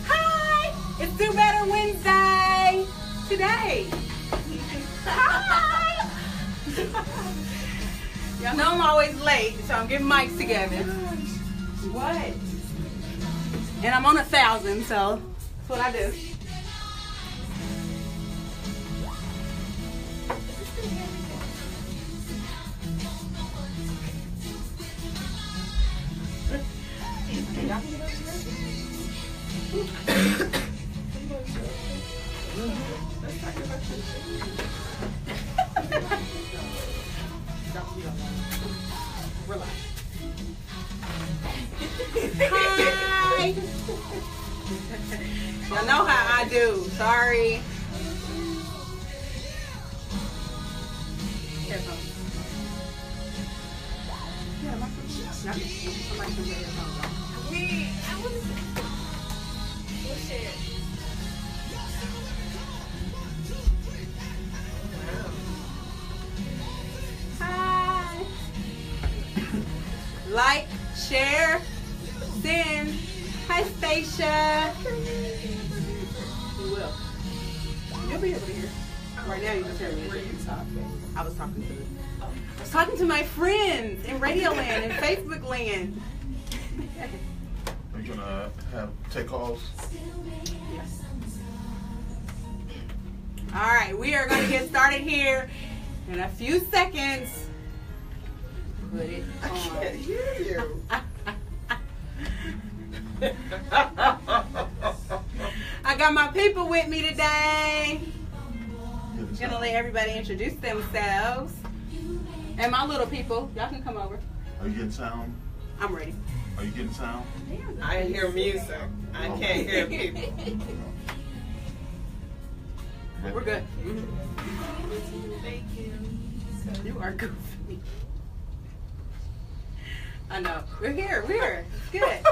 Hi! It's Do Better Wednesday today. Hi! Y'all know I'm always late, so I'm getting mics together. What? And I'm on 1,000, so that's what I do. Relax. Hi. Y'all know how I do. Sorry. Headphones. Yeah, my somebody can put headphones on. We'll share. Hi. Like, share, send. Hi, Stacia. You will. You'll be able to hear. Right now, you just hear me. Were you talking? I was talking to my friends in Radio Land and Facebook Land. Are you gonna take calls? Yes. All right, we are going to get started here in a few seconds. Put it on. I can't hear you. I got my people with me today. I'm gonna let everybody introduce themselves. And my little people, y'all can come over. Are you getting sound? I'm ready. Are you getting sound? I hear music. I can't hear people. We're good. Thank you. You are goofy. I know. We're here. It's good.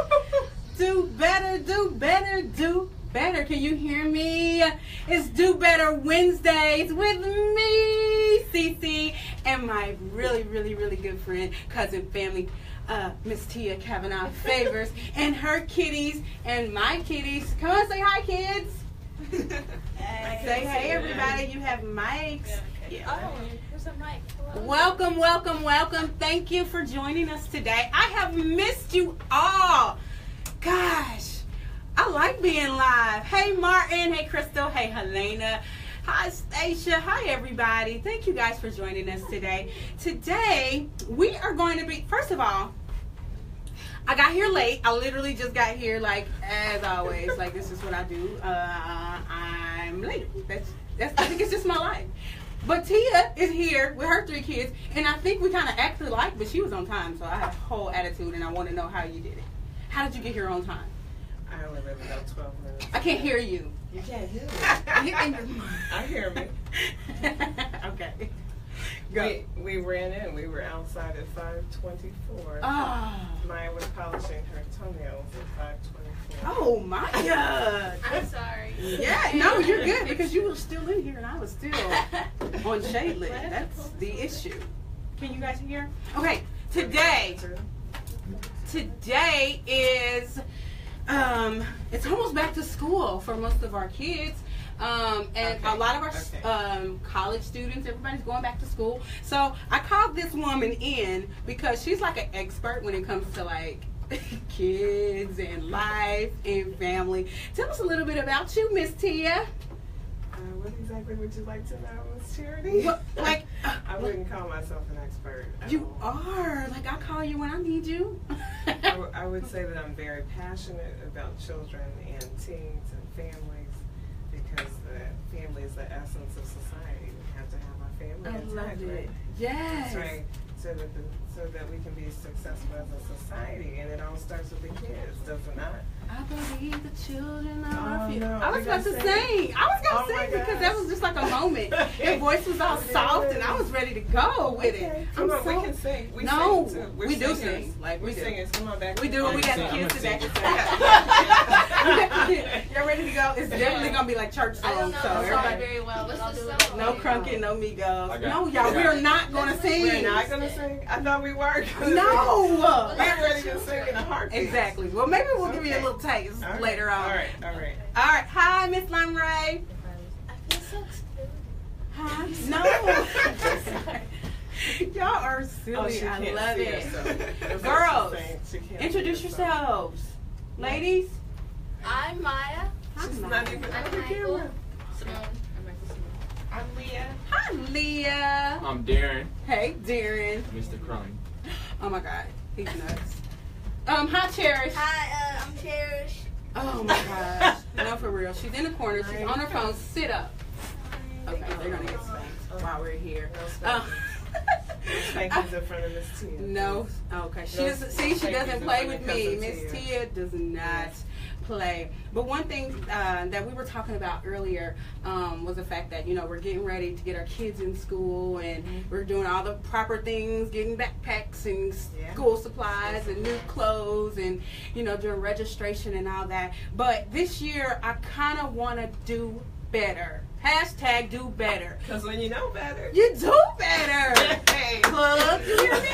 Do better, do better, do better. Can you hear me? It's Do Better Wednesdays with me, CeCe, and my really, really, really good friend, cousin, family, Miss Tia Cavanaugh-Favors, and her kitties and my kitties. Come on, say hi, kids. Hey. Say hey, everybody. You have mics. Yeah. Oh, there's a mic. Hello. Welcome, welcome, welcome. Thank you for joining us today. I have missed you all. Gosh, I like being live. Hey, Martin. Hey, Crystal. Hey, Helena. Hi, Stacia. Hi, everybody. Thank you guys for joining us today. Today, we are going to be, first of all, I got here late. I literally just got here, like, as always. Like, this is what I do. I'm late. That's I think it's just my life. But Tia is here with her 3 kids, and I think we kind of acted alike, but she was on time, so I had a whole attitude, and I want to know how you did it. How did you get here on time? I only live about 12 minutes. I can't hear you. You can't hear me. You I hear me. Okay. Go. We ran in. We were outside at 5:24. Oh. Maya was polishing her toenails at 5:24. Oh my God. I'm sorry. Yeah, no, you're good because you were still in here and I was still on shade lit. That's the issue. Can you guys hear? Okay, today is it's almost back to school for most of our kids. And a lot of our college students, everybody's going back to school. So I called this woman in because she's like an expert when it comes to like kids and life and family. Tell us a little bit about you, Miss Tia. What exactly would you like to know, Miss Charity? Like, I wouldn't call myself an expert. You are. Like, I call you when I need you. I would say that I'm very passionate about children and teens and families because the family is the essence of society. We have to have our family intact, right? Yes. That's right. So that we can be successful as a society, and it all starts with the kids, does it not? I believe the children are Oh, few. no. I was about to sing. I was going to sing because that was just like a moment. Your voice was all soft, and I was ready to go with it. Come on, we can sing. We no, sing too. we do sing. Like we singers. Come on back. We do. We got the kids today. Y'all ready to go? It's definitely going to be like church songs. I don't know so the song everybody, very well, but I'll do it. No crunking, no Migos. I got No, it. y'all, I we got are not going to sing. We're not going to sing? I thought we were. No. We're ready to sing in a heartbeat. Exactly. Well, maybe we'll give you a little taste All right. later on. All right. All right. Hi, Miss Lime Ray. I feel so stupid. Huh? No. Y'all are silly. Oh, she I can't love see it. herself. That's what Girls, she's saying. She can't introduce see herself. yourselves. Ladies. I'm Maya. She's Hi, not Maya. even I'm on the Michael. camera. Simone. I'm Leah. Hi, Leah. I'm Darren, Hey, Darren. Mr. Crummy. Oh my God, he's nuts. Hi, Cherish. Hi, I'm Cherish. Oh my gosh. No, for real. She's in the corner. She's on her phone. Sit up. Okay, they're gonna get spanked while we're here. Thank you in front of Miss Tia. No. Okay. She No, doesn't. See, she thank doesn't you play when with it me. comes to Miss Tia. Tia does not play. But one thing that we were talking about earlier was the fact that we're getting ready to get our kids in school, and we're doing all the proper things, getting backpacks and school supplies and new clothes, and doing registration and all that. But this year, I kind of want to do better. Hashtag do better. Because when you know better, You do better. Hey. Plug, you hear me?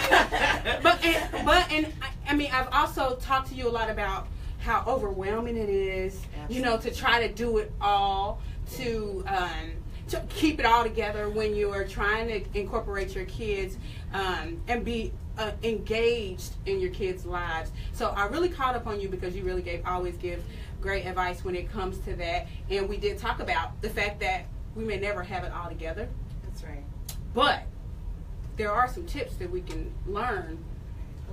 I mean, I've also talked to you a lot about how overwhelming it is, to try to do it all, to keep it all together when you are trying to incorporate your kids and be engaged in your kids' lives. So I really caught up on you because you really always give great advice when it comes to that. And we did talk about the fact that we may never have it all together, That's right. but there are some tips that we can learn,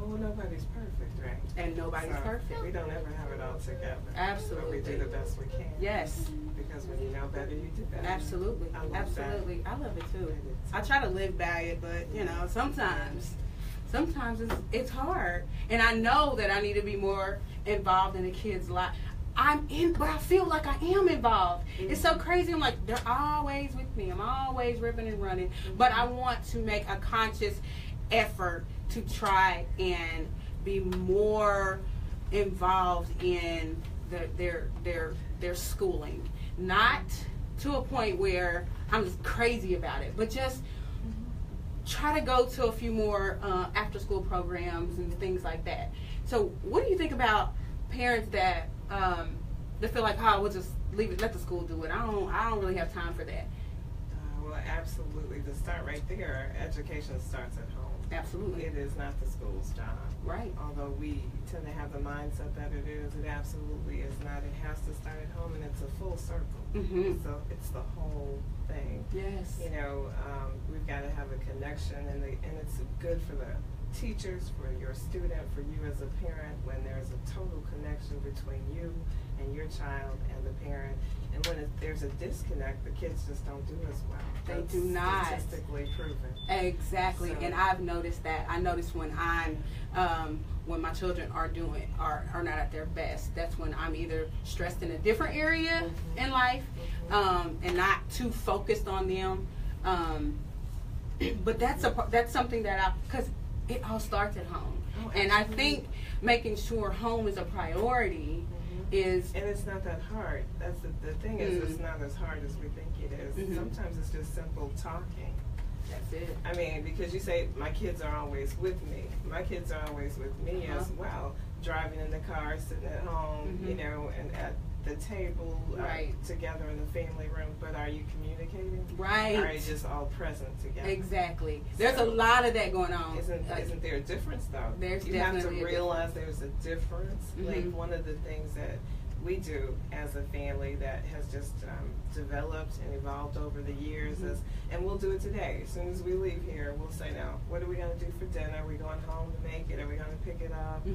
Oh, nobody's perfect, right? and nobody's So, perfect. We don't ever have it all together. Absolutely. But we do the best we can. Yes, Because when you know better, you do better. absolutely, I love that. absolutely. I love it too. I do too. I try to live by it, but sometimes it's hard, and I know that I need to be more involved in the kids' life. But I feel like I am involved. It's so crazy. I'm like, they're always with me. I'm always ripping and running. But I want to make a conscious effort to try and be more involved in their schooling. Not to a point where I'm just crazy about it, but just try to go to a few more after school programs and things like that. So what do you think about parents that they feel like, we'll just leave it, let the school do it. I don't really have time for that. Well, absolutely. To start right there, education starts at home. Absolutely. It is not the school's job. Right. Although we tend to have the mindset that it is, it absolutely is not. It has to start at home, and it's a full circle. Mhm. So it's the whole thing. Yes. We've got to have a connection, and it's good for the teachers, for your student, for you as a parent, when there's a total connection between you and your child and the parent. And when there's a disconnect, the kids just don't do as well. They That's do not. statistically proven. Exactly. So- And I've noticed that. I notice when when my children are not at their best, that's when I'm either stressed in a different area in life, and not too focused on them. But that's something that because it all starts at home. Oh, And I absolutely. think making sure home is a priority is And it's not that hard. That's the thing is, it's not as hard as we think it is. Mhm. Sometimes it's just simple talking. that's it. I mean, because you say, my kids are always with me. My kids are always with me as well. Driving in the car, sitting at home, Mhm. and at the table, Right. together in the family room. But are you communicating? Right. Or are you just all present together? Exactly. There's a lot of that going on. Isn't there a difference though? There's you have definitely to a realize there's a difference. Mhm. Like one of the things that we do as a family that has just developed and evolved over the years is, and we'll do it today. As soon as we leave here, we'll say, now, what are we going to do for dinner? Are we going home to make it? Are we going to pick it up?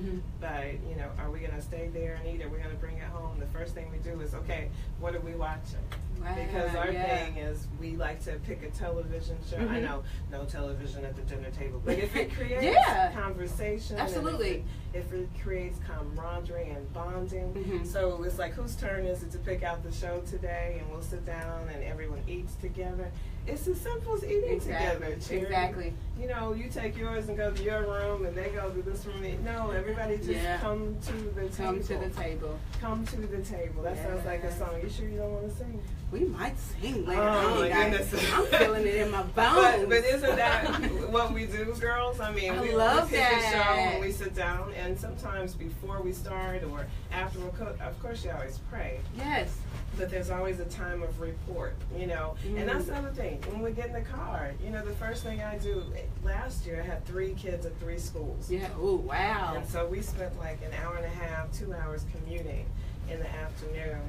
But, are we going to stay there and eat? Are we going to bring it home? The first thing we do is, okay, what are we watching? Right, Because our yeah. thing is we like to pick a television show. I know no television at the dinner table, but if it creates Yeah. conversation, Absolutely. and It creates camaraderie and bonding. So it's like, whose turn is it to pick out the show today? And we'll sit down and everyone eats together. It's as simple as eating together. Charity. Exactly. You know, you take yours and go to your room, and they go to this room. No, everybody just come to the table. Come to the table. Come to the table. That sounds like a song. You sure you don't want to sing? We might sing later. Oh, my goodness. I'm feeling it in my bones. But isn't that what we do, girls? I mean, we pick a show when we sit down, and sometimes before we start or after we cook, of course you always pray. Yes. But there's always a time of report, you know. And that's the other thing. When we get in the car, you know, the first thing I do, last year I had 3 kids at 3 schools. Yeah. Oh, wow. And so we spent like an hour and a half, 2 hours commuting in the afternoon.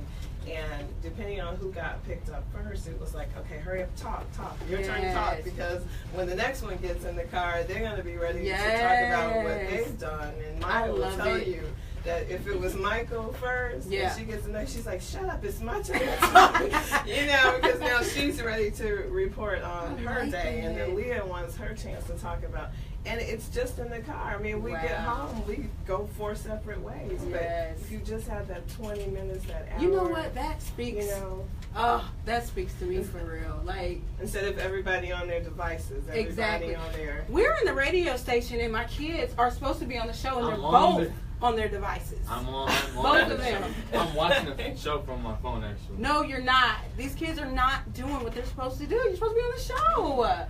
And depending on who got picked up first, it was like, okay, hurry up, talk. Your turn to talk, because when the next one gets in the car, they're going to be ready to talk about what they've done. And Maya will tell you that if it was Michael first, and she gets in there, she's like, shut up, it's my turn to talk. You know, because now she's ready to report on her day. And then Leah wants her chance to talk about. And it's just in the car. I mean, we get home, we go 4 separate ways. But if you just have that 20 minutes, that hour. You know what? That speaks. You know. Oh, that speaks to me for real. Like, instead of everybody on their devices, everybody on their. We're in the radio station, and my kids are supposed to be on the show, and they're both on their devices. I'm on both of them. I'm watching the show from my phone, actually. No, you're not. These kids are not doing what they're supposed to do. You're supposed to be on the show.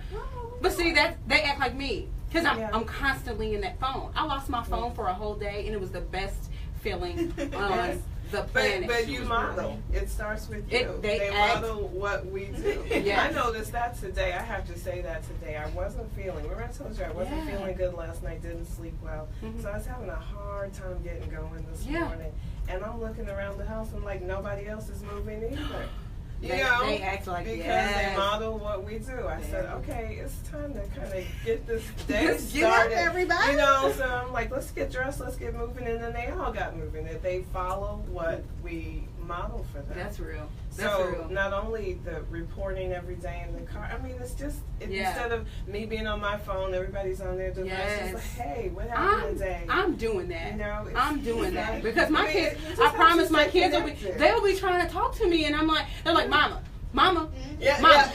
But see, that they act like me. Because I'm constantly in that phone. I lost my phone for a whole day, and it was the best feeling on the planet. But you model. It starts with you. They model what we do. I noticed that today. I have to say that today. I wasn't feeling, remember I told you I wasn't feeling good last night, didn't sleep well. So I was having a hard time getting going this morning. And I'm looking around the house, and like nobody else is moving either. You know, they act like because they model what we do. I said, okay, it's time to kind of get this day started. Get up, everybody. You know, so I'm like, let's get dressed, let's get moving, and then they all got moving. That they follow what we model for them. That's real. So not only the reporting every day in the car. I mean, it's just instead of me being on my phone, everybody's on their device. It's like, hey, what happened today? I'm doing that. You know, I'm doing that because my kids. I promise my kids they'll be trying to talk to me, and I'm like, they're like, Mama. Mama, Mama,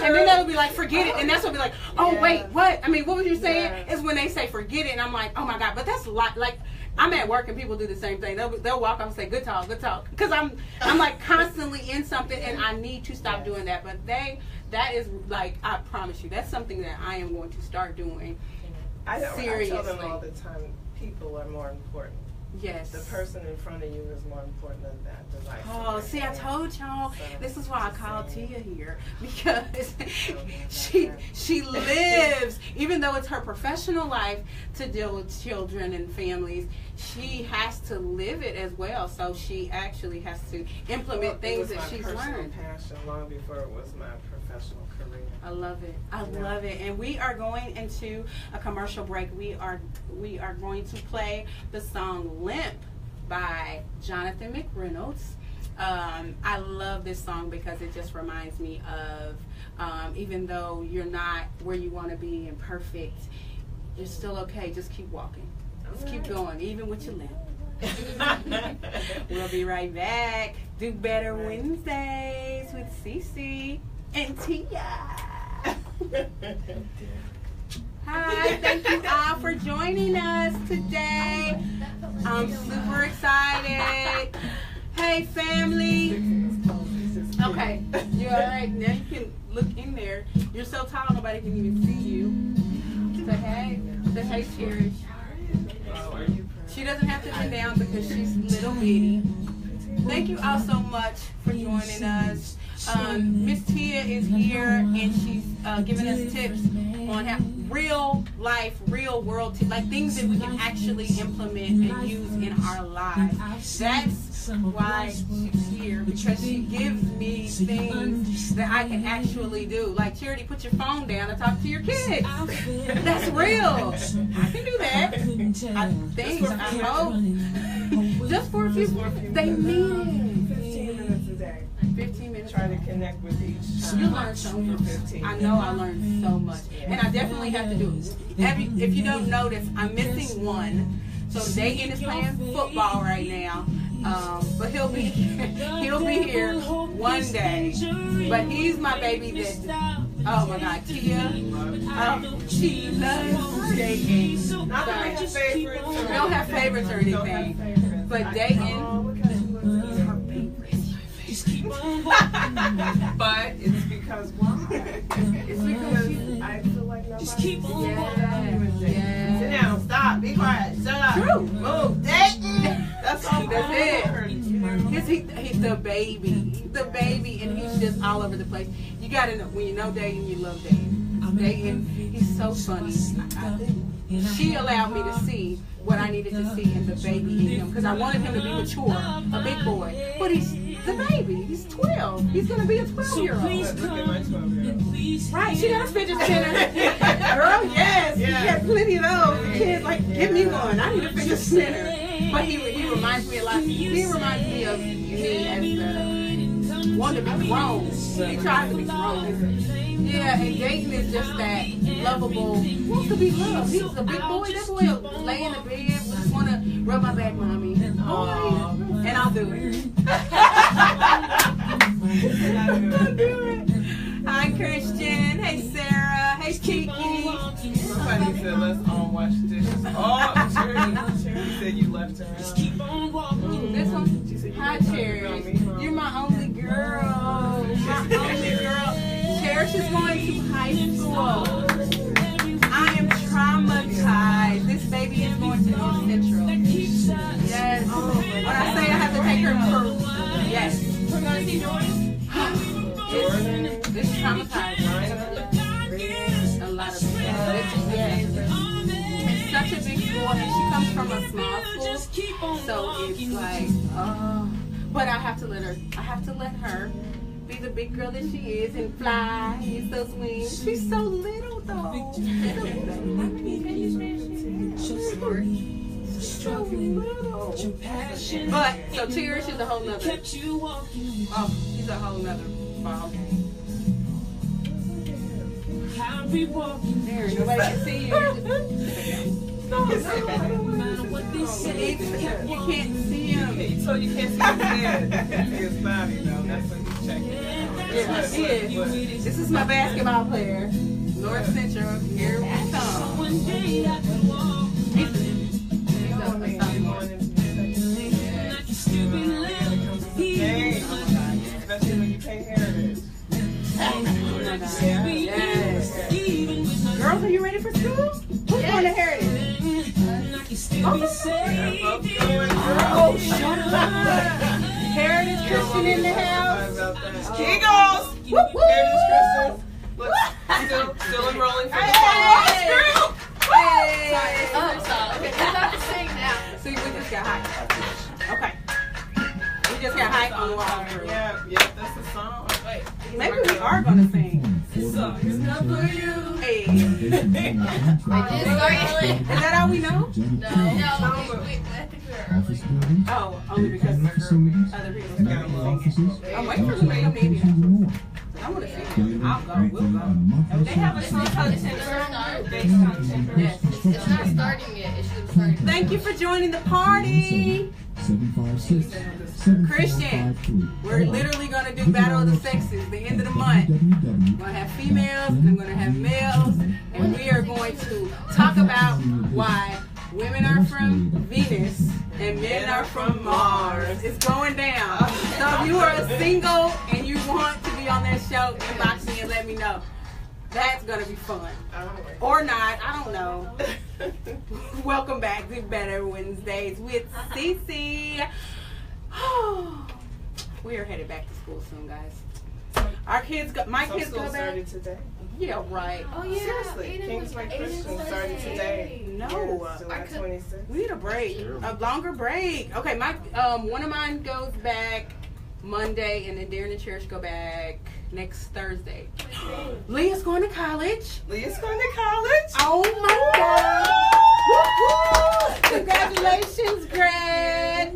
and then they'll be like, forget it, and that's what be like, oh wait, what? I mean, what was you saying? Is when they say forget it, and I'm like, oh my God, but that's like I'm at work and people do the same thing. They'll walk up and say, good talk, because I'm like constantly in something, and I need to stop doing that. But that is like, I promise you, that's something that I am going to start doing. Seriously. I tell them all the time, people are more important. Yes. The person in front of you is more important than that device. Oh, see, I told y'all. This is why I called Tia here, because she lives, even though it's her professional life to deal with children and families, she has to live it as well. So she actually has to implement things that she's learned. It was my personal passion long before it was my professional career. I love it. I love it. And we are going into a commercial break. We are going to play the song Limp by Jonathan McReynolds. I love this song because it just reminds me of even though you're not where you want to be and perfect, you're still okay. Just keep walking. Just keep going, even with your limp. We'll be right back. Do Better Wednesdays with CeCe and Tia. Hi, thank you all for joining us today. I'm super excited. Hey, family. Okay, you all right? Now you can look in there. You're so tall, nobody can even see you. Say hey. Say hey, Cherish. She doesn't have to be down because she's little bitty. Thank you all so much for joining us. Miss Tia is here, and she's giving us tips on how real life, real world tips, like things that we can actually implement and use in our lives. That's why she's here, because she gives me things that I can actually do. Like, Charity, put your phone down and talk to your kids. That's real. I can do that. I think, I hope. Just for a few, they need it. 15 minutes a day. 15 minutes try to connect with each child. You learn so much. 15. I know I learned so much. And I definitely have to do it. If you don't notice, I'm missing one. So Dayton is playing football right now. But he'll be here one day. But he's my baby that, oh my God, Tia, she loves Dayton. Not that we have favorites. We don't have favorites or anything. But Dayton, but it's because why? It's because I feel like nobody. yeah. Sit down, stop, be quiet, shut up. True. Move, Dayton. That's all. That's it. He's the baby, and he's just all over the place. You gotta know, when you know Dayton, you love Dayton. Dayton, he's so funny. She allowed me to see what I needed to see in the baby in him, because I wanted him to be mature, a big boy. But he's the baby. He's 12. He's gonna be a 12-year-old. Look at my 12-year-old. Right? She got a fidget spinner. Girl, yes. You got plenty of those. The kids like, give me one. I need a fidget spinner. But he reminds me a lot. He reminds me of me as the one to be grown. He tries to be grown. Yeah, and Dayton is just that lovable, wants to be loved. He's a big boy. That boy will lay in the bed, just want to rub my back, mommy. Boy, and I'll do it. I'll do it. Hi, Christian. Hey, Sarah. Hey, Kiki. Somebody said, let's all wash dishes. Oh, Cherry said you left her out. This one? Hi, Cherry. You're my only girl. My only girl. Cherish is going to high school. I am traumatized. This baby is going to North Central. Yes. When I say I have to take her for, yes. It's traumatized. A lot of it. Yes. It's such a big school, and she comes from a small school, so it's like, oh. But I have to let her be the big girl that she is and fly and so swing. She's so little though. So little. But so Cherish is a whole nother. Oh, she's a whole nother ball game. There, nobody can see you. You can't see him. So you can't see his head. His body, though. That's what he's checking. Yeah, he is. This is my basketball player. North Central. Here we come. He's a sophomore. Especially when you pay heritage. Yes. Girls, are you ready for school? Who's going to Heritage? Oh, shut up. Heritage Christian in the house. Eagles! Whoop, whoop. Heritage Christian. Look, still enrolling for the Hey! fall. Hey! Okay, we're about to sing now. See, we just got hyped. Okay. We just got hyped on the wall. Yeah, that's the song. Wait. Maybe we are going to sing. This song is not for you. Hey. Is Is that all we know? No, I think we're Oh, only because other people Got a little- I'm waiting for them to come in here. I want to see them. I'll go. We'll go. They have a song called Tender. Yes. It's not starting yet. It should start. Thank you for joining the party. 756 Christian, we're literally going to do Battle of the Sexes the end of the month. I'm going to have females and I'm going to have males. And we are going to talk about why women are from Venus and men are from Mars. It's going down. So if you are single and you want to be on that show, inbox me and let me know. That's going to be fun. Or not, I don't know. Welcome back to Better Wednesdays with CeCe. We are headed back to school soon, guys. Our kids go, my Some kids go schools back. started today. Yeah, right. Oh yeah. Seriously, Kingsway Christian started today. No. July 26th. We need a break, a longer break. Okay, my one of mine goes back Monday, and then Darren and Cherish go back next Thursday. Leah's going to college. Leah's going to college. Oh my God! Woo-hoo! Congratulations, grad.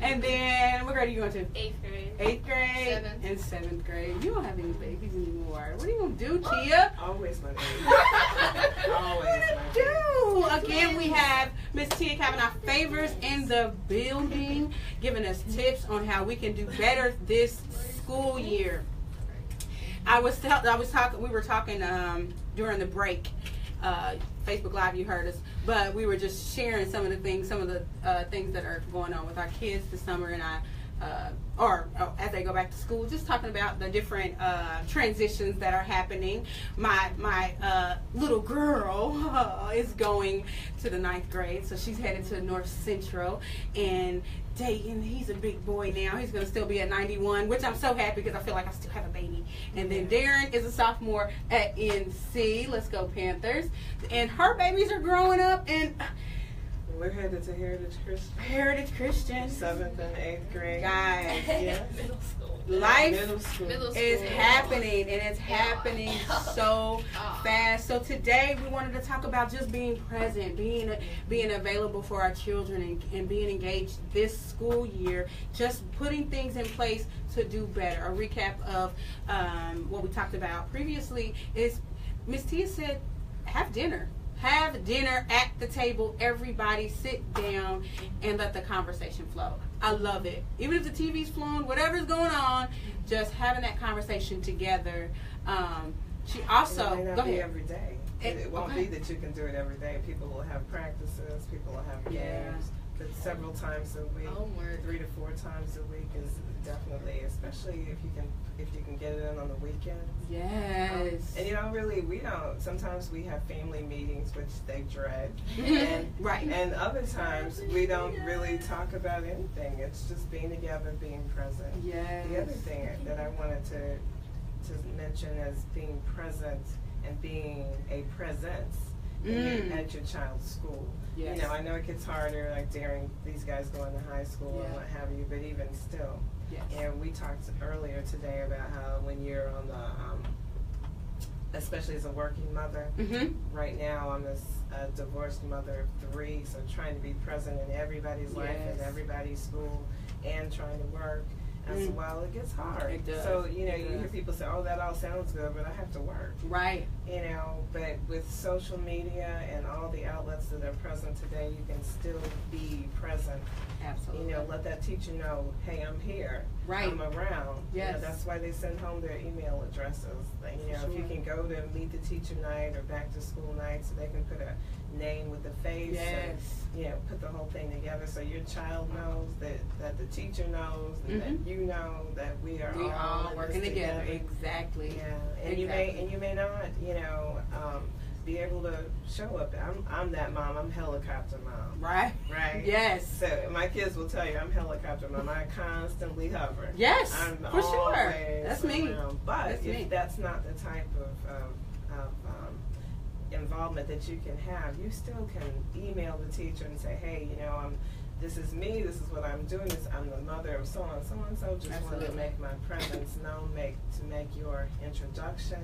And then what grade are you going to? 8th grade. 8th grade. 7th. And 7th grade. You don't have any babies anymore. What are you going to do, Tia? Always my baby. What Always are my you going to do? Again, we have Miss Tia Cavanaugh-Favors in the building, giving us tips on how we can do better this school year. We were talking during the break. Facebook Live, you heard us, but we were just sharing some of the things that are going on with our kids this summer, and or as they go back to school, just talking about the different transitions that are happening. My little girl is going to the 9th grade, so she's headed to North Central, and Dayton, he's a big boy now. He's going to still be at 91, which I'm so happy because I feel like I still have a baby. And then Darren is a sophomore at NC. Let's go Panthers. And her babies are growing up, and We're headed to Heritage Christian. Heritage Christian. 7th and 8th grade. Guys, Yes. Middle school. life Middle school. is happening, and it's happening so fast. So today we wanted to talk about just being present, being available for our children, and being engaged this school year, just putting things in place to do better. A recap of what we talked about previously is Miss Tia said, have dinner. Have dinner at the table. Everybody sit down and let the conversation flow. I love it. Even if the TV's flowing, whatever's going on, just having that conversation together. She also, it may not go be ahead. every day. It won't be that you can do it every day. People will have practices. People will have games. But several times a week, Homework. 3 to 4 times a week is definitely, especially if you can get it in on the weekends. Yes. And we don't. Sometimes we have family meetings, which they dread, and Right. And other times we don't really talk about anything. It's just being together, being present. Yes. The other thing that I wanted to mention is being present and being a presence at your child's school. Yes. I know it gets harder, like during these guys going to high school and what have you, but even still. Yes. And we talked earlier today about how when you're on the, especially as a working mother, right now I'm a divorced mother of 3, so trying to be present in everybody's life and everybody's school and trying to work. And so, well, it gets hard. It does. So, you hear people say, oh, that all sounds good, but I have to work. Right. But with social media and all the outlets that are present today, you can still be present. Absolutely. Let that teacher know, hey, I'm here. Right. I'm around. Yes. That's why they send home their email addresses. If you can go to meet the teacher night or back to school night, so they can put a name with a face. Yes. And, put the whole thing together so your child knows that the teacher knows and that you know that we are all working together. Exactly. Yeah. And you may not, be able to show up. I'm that mom. I'm helicopter mom. Right. Right. Yes. So my kids will tell you I'm helicopter mom. I constantly hover. Yes. I'm For sure. always That's me. around. But That's if me. that's not the type of involvement that you can have, you still can email the teacher and say, hey, this is me, this is what I'm doing, I'm the mother of so-and-so, just wanted to make my presence known, to make your introduction,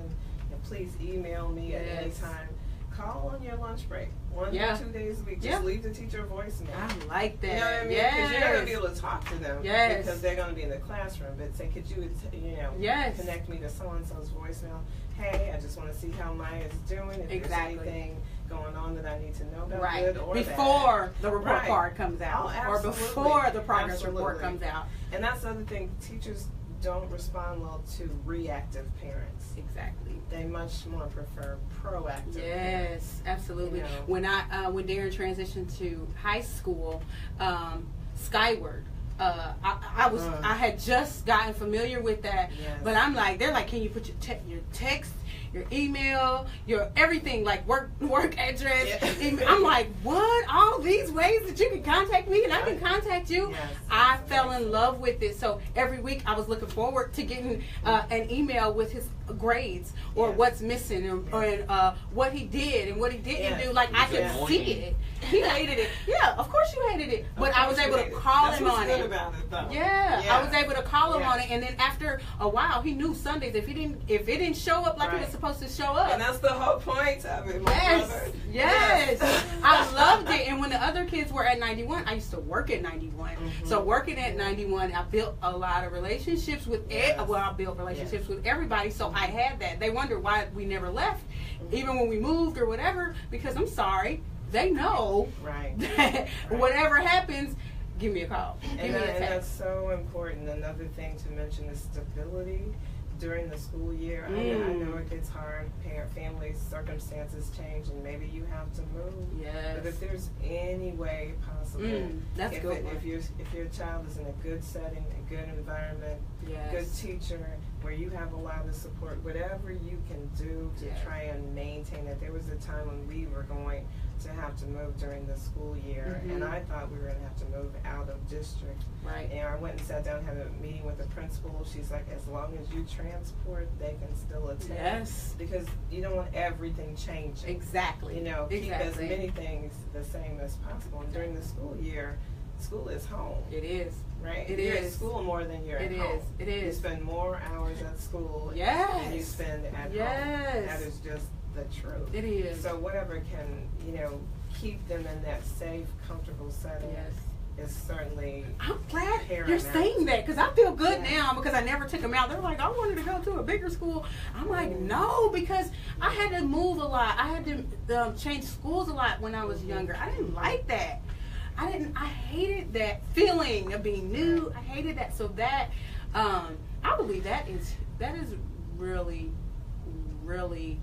and please email me at any time. Call on your lunch break, 1 or 2 days a week, just leave the teacher a voicemail. I like that. You know what I mean? Because you're not going to be able to talk to them because they're going to be in the classroom, but say, could you, connect me to so-and-so's voicemail? Hey, I just want to see how Maya's doing, if there's anything going on that I need to know about, good or before bad. the report card comes out, or before the progress report comes out. And that's the other thing, teachers don't respond well to reactive parents. Exactly. They much more prefer proactive parents. Yes, absolutely. When when Darren transitioned to high school, Skyward, I had just gotten familiar with that, but I'm like, they're like, can you put your text, your email, your everything, like work address. I'm like, what? All these ways that you can contact me and I can contact you? Yes, I fell in love with it. So every week I was looking forward to getting an email with his grades or what's missing or what he did and what he didn't do. Like I could see it. He hated it. Yeah, of course you hated it. But I was able to call him on it. About it though. I was able to call him on it, and then after a while, he knew Sundays if it didn't show up like it was supposed to show up. And that's the whole point of it, my brother. Yes. I loved it. And when the other kids were at 91, I used to work at 91. So working at 91, I built a lot of relationships with I built relationships with everybody. So I had that. They wonder why we never left, even when we moved or whatever. Because I'm sorry, they know that whatever happens, give me a call. Give me a text. And that's so important. Another thing to mention is stability during the school year. I know it gets hard. Families, circumstances change, and maybe you have to move. Yes. But if there's any way possible, that's good. If your child is in a good setting, a good environment, good teacher, where you have a lot of support, whatever you can do to try and maintain it. There was a time when we were going to have to move during the school year, and I thought we were going to have to move out of district. Right. And I went and sat down and had a meeting with the principal. She's like, as long as you transport, they can still attend. Yes. Because you don't want everything changing. Exactly. You know, keep as many things the same as possible. And during the school year, school is home. It is. Right? It you're is. at school more than you're at home. It is. You spend more hours at school than you spend at home. That is just the truth. It is. So whatever can, keep them in that safe, comfortable setting is certainly I'm glad paramount. you're saying that, because I feel good now, because I never took them out. They're like, I wanted to go to a bigger school. I'm like, no, because I had to move a lot. I had to change schools a lot when I was younger. I didn't like that. I hated that feeling of being new. I hated that. So that, I believe that is really, really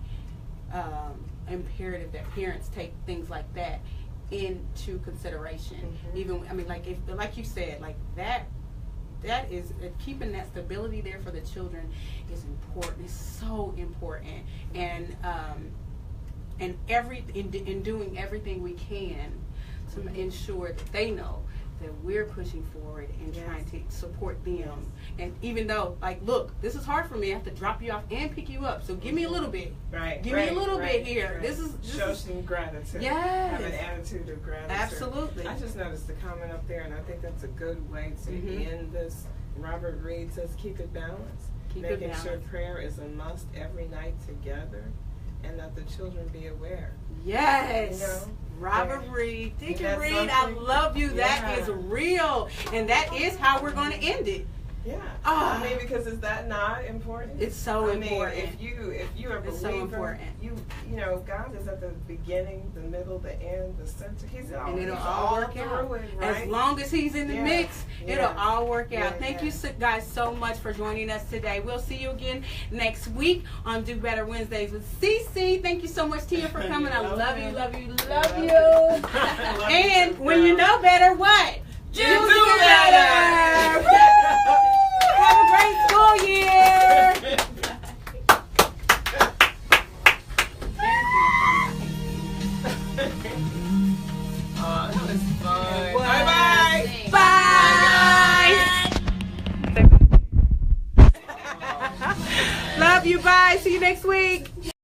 imperative that parents take things like that into consideration. Even, I mean, like you said, like that is keeping that stability there for the children is important. It's so important, and in doing everything we can to ensure that they know that we're pushing forward and trying to support them. And even though, like, look, this is hard for me. I have to drop you off and pick you up. So give me a little bit. Give me a little bit here. This is show some gratitude. Yes. Have an attitude of gratitude. Absolutely. I just noticed the comment up there, and I think that's a good way to end this. Robert Reed says, keep it balanced. Making sure prayer is a must every night together, and that the children be aware. Yes. Robert Reed. Deacon Reed, I love you. That is real. And that is how we're going to end it. Yeah. I mean, because is that not important? It's so important. If you're a believer, it's so important. You know, God is at the beginning, the middle, the end, the center. He's all, and it'll he's all work out. It, right? As long as he's in the mix, it'll all work out. Thank you guys so much for joining us today. We'll see you again next week on Do Better Wednesdays with CeCe. Thank you so much, Tia, for coming. I love you, love you, love you. And when you know better, what? You do better. Have a great school year. That was fun. Bye. Bye. Love you. Bye. See you next week.